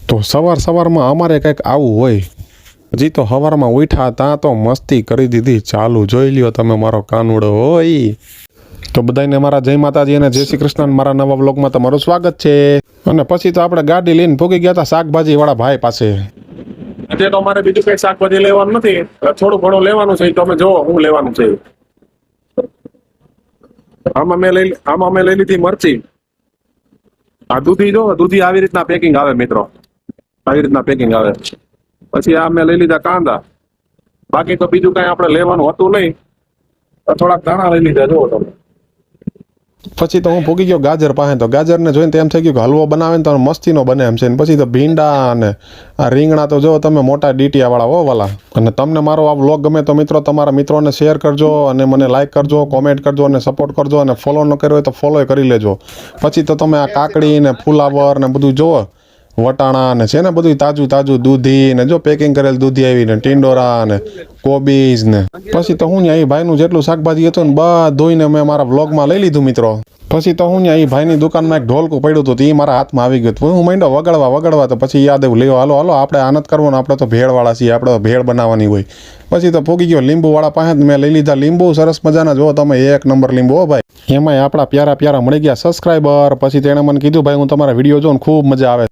તો સવારમાં અમારે કંઈક આવું હોય। હજી તો સવારમાં ઉઠ્યા ત્યાં તો મસ્તી કરી દીધી ચાલુ। જોઈ લ્યો તમે મારો કાનુડો હોય। તો બધાને મારા જય માતાજી અને જય શ્રી કૃષ્ણ। મારા નવા વ્લોગમાં તમારું સ્વાગત છે। અને પછી તો આપણે ગાડી લઈને ભોગી ગયા હતા શાકભાજી વાળા ભાઈ પાસે। આજે તો અમારે બીજું કઈ શાકભાજી લેવાનું નથી, થોડું ઘણું લેવાનું છે। તમે જોવો હું લેવાનું છે। આમાં મેં લઈ લીધી મરચી। આ દૂધી જો, દૂધી આવી રીતના પેકિંગ આવે મિત્રો, આવી રીતના પેકિંગ આવે। પછી આ મેં લઈ લીધા કાંદા। બાકી તો બીજું કઈ આપણે લેવાનું હતું નહીં, થોડાક દાણા લઈ લીધા જોવો તમે। પછી તો હું ભોગી ગયો ગાજર પાસે। તો ગાજરને જોઈને તો એમ થઈ ગયું કે હલવો બનાવે ને તો મસ્તીનો બને એમ છે। ને પછી તો ભીંડા અને આ રીંગણા તો જો તમે મોટા ડીટીયાવાળા હો વાલા। અને તમને મારો આ વ્લોગ ગમે તો મિત્રો તમારા મિત્રોને શેર કરજો અને મને લાઇક કરજો, કોમેન્ટ કરજો અને સપોર્ટ કરજો। અને ફોલો ન કર્યો હોય તો ફોલો કરી લેજો। પછી તો તમે આ કાકડી ને ફુલાવર ને બધું જોવો, વટાણા ને છે ને બધું તાજું દૂધી ને જો પેકિંગ કરેલ દૂધી આવી ને ટીંડોરા ને કોબીજ ને પછી તો હું અહીં ભાઈનું જેટલું શાકભાજી હતું ને બધુંને મેં મારા વ્લોગમાં લઈ લીધું મિત્રો। પછી તો હું અહીં ભાઈની દુકાનમાં એક ઢોલકું પડ્યું હતું એ મારા હાથમાં આવી ગયું। હું માંડ્યો વગાડવા તો પછી યાદ આવ્યું લેવો હાલો આપણે આનંદ કરવાનો, આપણે તો ભેળવાળા છીએ, આપણે તો ભેળ બનાવવાની હોય। પછી તો ભોગી ગયો લીંબુવાળા પાસે મેં લઈ લીધા લીંબુ, સરસ મજાના જો તમે 1 નંબર લીંબુ હો ભાઈ। એમાંય આપણા પ્યારા મળી ગયા સબસ્ક્રાઈબર। પછી તેણે મને કીધું ભાઈ હું તમારા વિડીયો જોઉં ખૂબ મજા આવે।